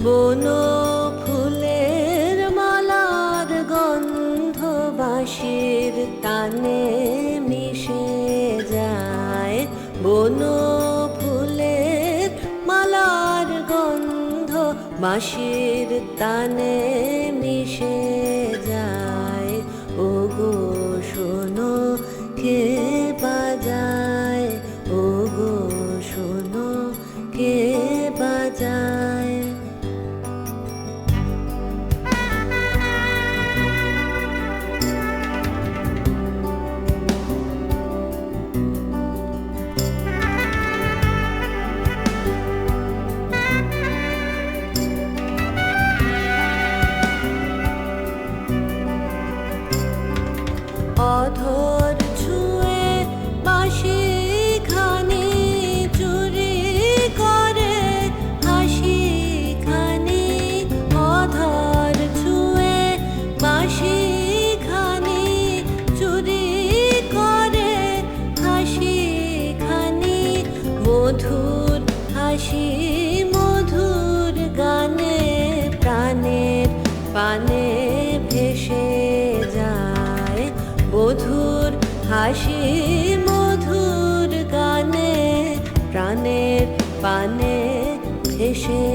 বন ফুলের মালার গন্ধ বাঁশির তানে মিশে যায়। বন ফুলের মালার গন্ধ বাঁশির তানে মিশে যায়। ওগো শোনো কে বাজায়, ওগো শোনো কে বাজায়। অধর ছুঁয়ে বাঁশি খানি চুরি করে হাসি খানি। অধর ছুঁয়ে বাঁশি খানি চুরি করে হাসি খানি। মধুর হাসি মধুর গানে প্রাণের পানে ভেসে যায়। মধুর হাসি মধুর গানে প্রাণের পানে ভেসে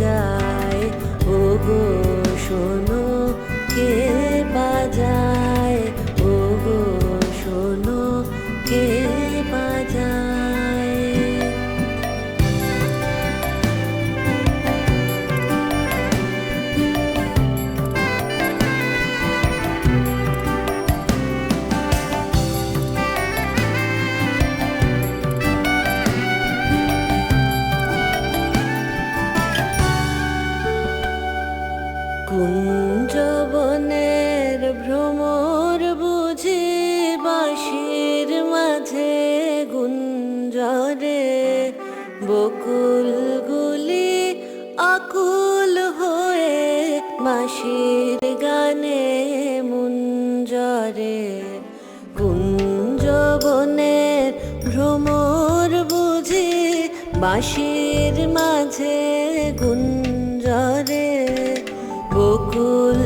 যায়। ওগো শোনো কে বাজায়, ওগো শোনো কে বাজায়। কুঞ্জবনের ভ্রমর বুঝি বাঁশির মাঝে গুঞ্জরে। বকুলগুলি আকুল হয়ে বাঁশির গানে মুঞ্জরে। কুঞ্জবনের ভ্রমর বুঝি বাঁশির মাঝে গুঞ্জরে। বকুল